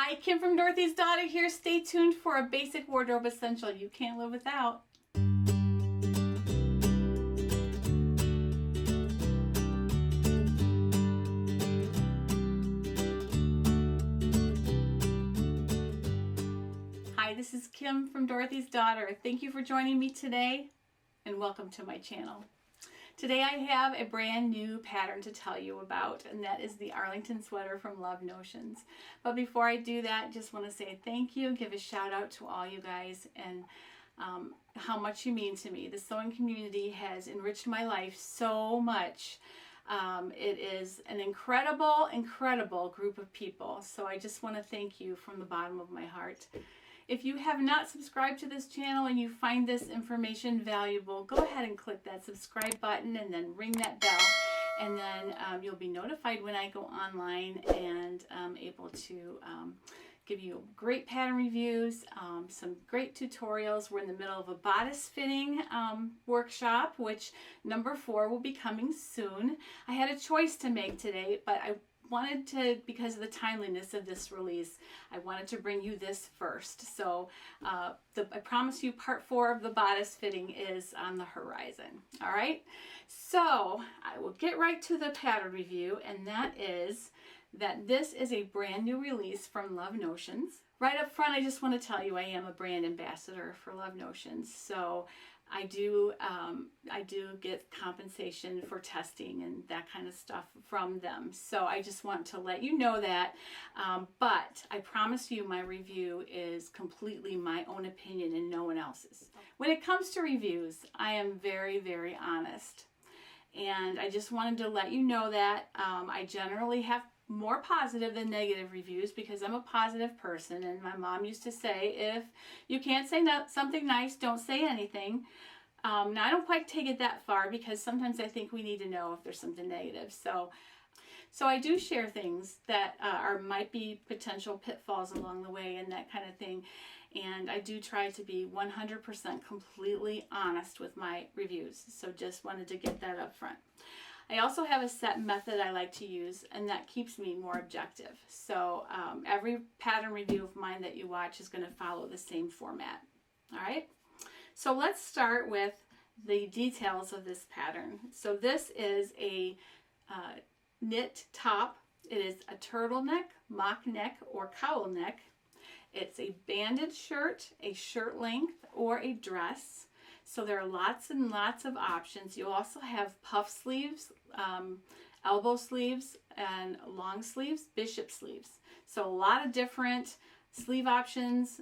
Hi, Kim from Dorothy's Daughter here. Stay tuned for a basic wardrobe essential you can't live without. Hi, this is Kim from Dorothy's Daughter. Thank you for joining me today and welcome to my channel. Today I have a brand new pattern to tell you about, and that is the Arlington sweater from Love Notions. But before I do that, just want to say thank you, give a shout out to all you guys and how much you mean to me. The sewing community has enriched my life so much. It is an incredible group of people. So I just want to thank you from the bottom of my heart. If you have not subscribed to this channel and you find this information valuable, go ahead and click that subscribe button and then ring that bell, and then you'll be notified when I go online and I'm able to give you great pattern reviews, some great tutorials. We're in the middle of a bodice fitting workshop, which number 4 will be coming soon. I had a choice to make today, but I wanted to, because of the timeliness of this release, I wanted to bring you this first. So I promise you part 4 of the bodice fitting is on the horizon. All right, so I will get right to the pattern review, and that is that this is a brand new release from Love Notions. Right up front, I just want to tell you I am a brand ambassador for Love Notions. So I do get compensation for testing and that kind of stuff from them. So I just want to let you know that. But I promise you my review is completely my own opinion and no one else's. When it comes to reviews, I am very honest. And I just wanted to let you know that I generally have more positive than negative reviews because I'm a positive person, and my mom used to say, if you can't say something nice, don't say anything. Now I don't quite take it that far because sometimes I think we need to know if there's something negative. So I do share things that might be potential pitfalls along the way and that kind of thing. And I do try to be 100% completely honest with my reviews. So just wanted to get that up front. I also have a set method I like to use, and that keeps me more objective. So every pattern review of mine that you watch is going to follow the same format. All right, so let's start with the details of this pattern. So this is a knit top. It is a turtleneck, mock neck, or cowl neck. It's a banded shirt, a shirt length, or a dress. So there are lots and lots of options. You also have puff sleeves, elbow sleeves, and long sleeves, bishop sleeves. So a lot of different sleeve options,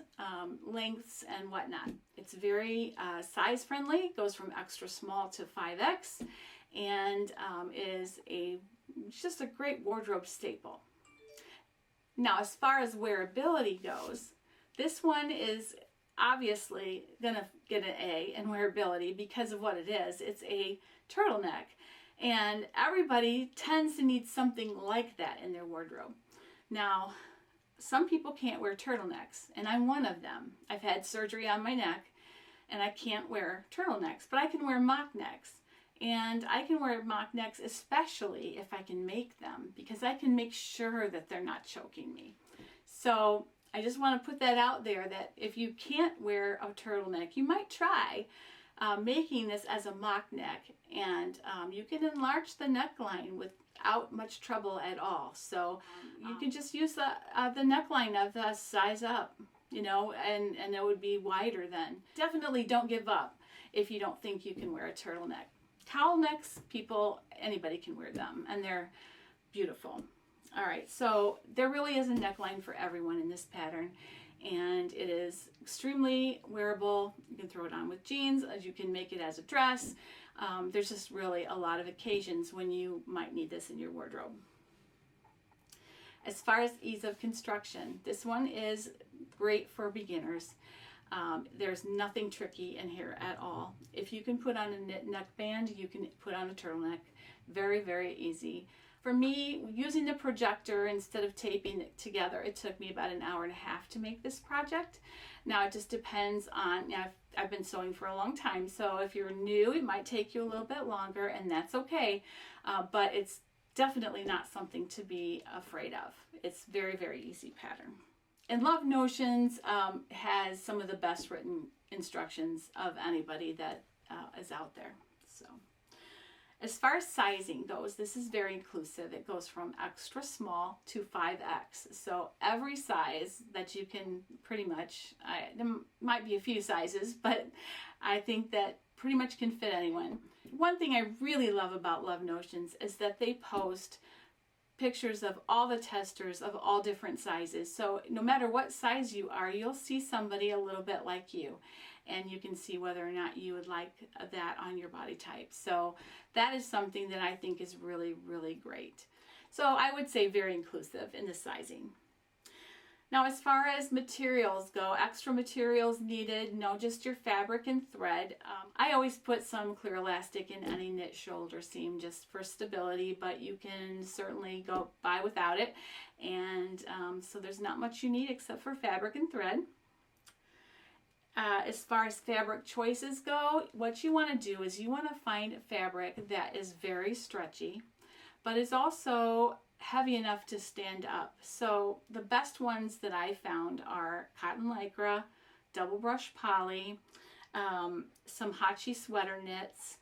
lengths, and whatnot. It's very size friendly. It goes from extra small to 5X, and is just a great wardrobe staple. Now, as far as wearability goes, this one is obviously gonna get an A in wearability because of what it is. It's a turtleneck, and everybody tends to need something like that in their wardrobe. Now, some people can't wear turtlenecks, and I'm one of them. I've had surgery on my neck, and I can't wear turtlenecks, but I can wear mock necks. And I can wear mock necks especially if I can make them, because I can make sure that they're not choking me. So I just want to put that out there, that if you can't wear a turtleneck, you might try making this as a mock neck, and you can enlarge the neckline without much trouble at all. So you can just use the neckline of the size up, you know, and it would be wider then. Definitely don't give up if you don't think you can wear a turtleneck. Cowl necks, anybody can wear them, and they're beautiful. All right, so there really is a neckline for everyone in this pattern, and it is extremely wearable. You can throw it on with jeans, as you can make it as a dress. There's just really a lot of occasions when you might need this in your wardrobe. As far as ease of construction, this one is great for beginners. There's nothing tricky in here at all. If you can put on a knit neckband, you can put on a turtleneck. very easy. For me, using the projector instead of taping it together, it took me about an hour and a half to make this project. Now it just depends on, I've been sewing for a long time, so if you're new, it might take you a little bit longer, and that's okay. But it's definitely not something to be afraid of. It's very easy pattern. And Love Notions has some of the best written instructions of anybody that is out there. So as far as sizing goes, this is very inclusive. It goes from extra small to 5X. So every size that you can pretty much, there might be a few sizes, but I think that pretty much can fit anyone. One thing I really love about Love Notions is that they post pictures of all the testers of all different sizes. So no matter what size you are, you'll see somebody a little bit like you, and you can see whether or not you would like that on your body type. So that is something that I think is really, really great. So I would say very inclusive in the sizing. Now, as far as materials go, extra materials needed, no, just your fabric and thread. I always put some clear elastic in any knit shoulder seam just for stability, but you can certainly go by without it. And so there's not much you need except for fabric and thread. As far as fabric choices go, what you want to do is you want to find a fabric that is very stretchy, but is also heavy enough to stand up. So the best ones that I found are cotton lycra, double brush poly, some Hachi sweater knits,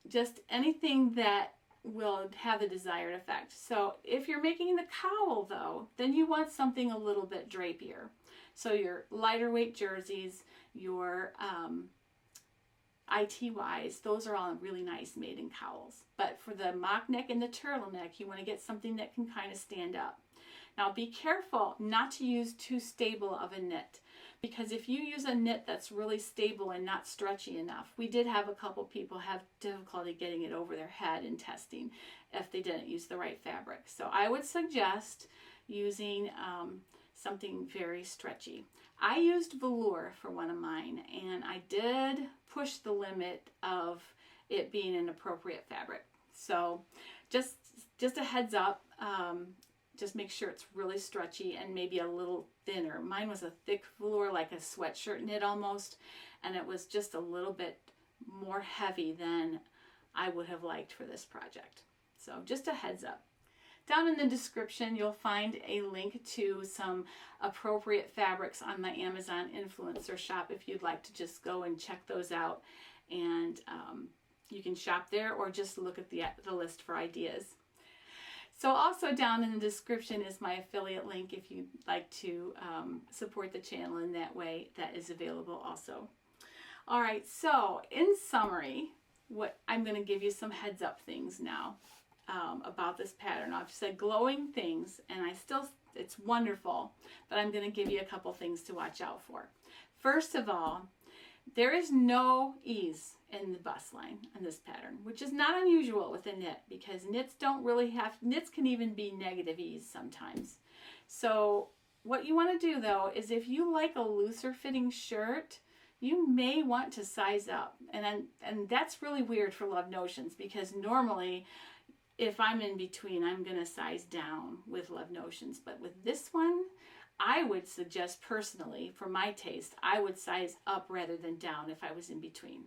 just anything that will have the desired effect. So if you're making the cowl though, then you want something a little bit drapier. So your lighter weight jerseys, your ITYs, those are all really nice made in cowls. But for the mock neck and the turtleneck, you want to get something that can kind of stand up. Now be careful not to use too stable of a knit, because if you use a knit that's really stable and not stretchy enough, we did have a couple people have difficulty getting it over their head in testing if they didn't use the right fabric. So I would suggest using something very stretchy. I used velour for one of mine, and I did push the limit of it being an appropriate fabric. So just a heads up, just make sure it's really stretchy and maybe a little thinner. Mine was a thick velour, like a sweatshirt knit almost, and it was just a little bit more heavy than I would have liked for this project. So just a heads up. Down in the description, you'll find a link to some appropriate fabrics on my Amazon influencer shop if you'd like to just go and check those out. And you can shop there or just look at the list for ideas. So also down in the description is my affiliate link if you'd like to support the channel in that way. That is available also. All right, so in summary, I'm going to give you some heads up things now. About this pattern. I've said glowing things, and it's wonderful, but I'm going to give you a couple things to watch out for. First of all, there is no ease in the bust line on this pattern, which is not unusual with a knit, because knits can even be negative ease sometimes. So what you want to do though is, if you like a looser fitting shirt, you may want to size up, and that's really weird for Love Notions, because normally if I'm in between, I'm going to size down with Love Notions. But with this one, I would suggest personally, for my taste, I would size up rather than down if I was in between.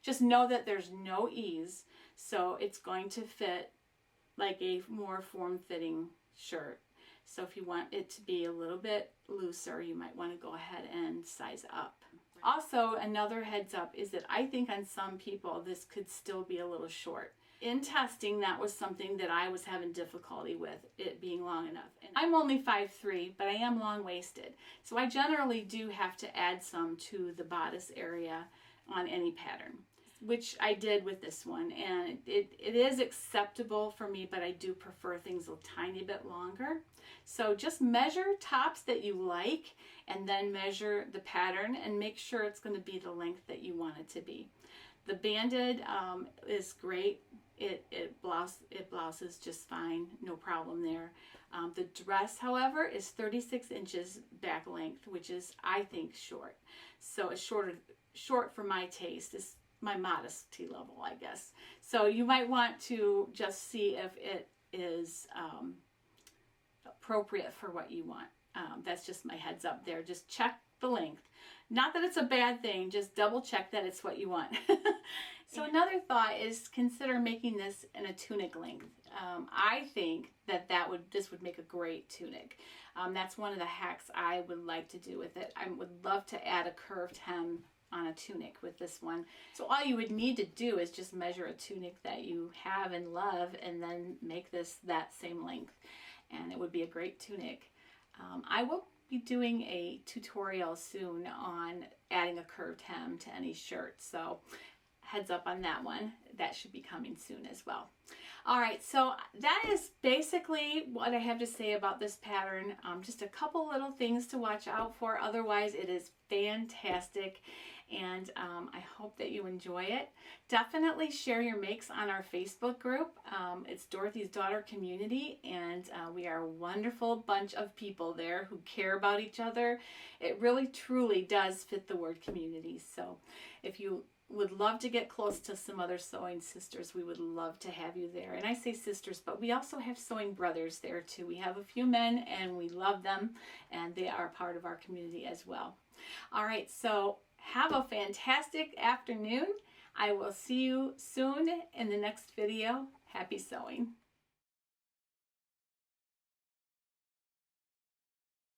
Just know that there's no ease, so it's going to fit like a more form-fitting shirt. So if you want it to be a little bit looser, you might want to go ahead and size up. Also, another heads up is that I think on some people this could still be a little short. In testing, that was something that I was having difficulty with, it being long enough. And I'm only 5'3", but I am long-waisted. So I generally do have to add some to the bodice area on any pattern, which I did with this one. And it is acceptable for me, but I do prefer things a tiny bit longer. So just measure tops that you like, and then measure the pattern and make sure it's going to be the length that you want it to be. The banded is great. It blouses just fine, no problem there. The dress, however, is 36 inches back length, which is, I think, short. So it's short for my taste. It's my modesty level, I guess. So you might want to just see if it is appropriate for what you want. That's just my heads up there. Just check the length. Not that it's a bad thing, just double check that it's what you want. So another thought is consider making this in a tunic length. I think that this would make a great tunic. That's one of the hacks I would like to do with it. I would love to add a curved hem on a tunic with this one. So all you would need to do is just measure a tunic that you have and love, and then make this that same length, and it would be a great tunic. I will be doing a tutorial soon on adding a curved hem to any shirt, so heads up on that one. That should be coming soon as well. All right, so that is basically what I have to say about this pattern. Just a couple little things to watch out for. Otherwise, it is fantastic, and I hope that you enjoy it. Definitely share your makes on our Facebook group. It's Dorothy's Daughter Community, and we are a wonderful bunch of people there who care about each other. It really, truly does fit the word community. So if you would love to get close to some other sewing sisters, we would love to have you there. And I say sisters, but we also have sewing brothers there too. We have a few men, and we love them, and they are part of our community as well. All right, so have a fantastic afternoon. I will see you soon in the next video. Happy sewing.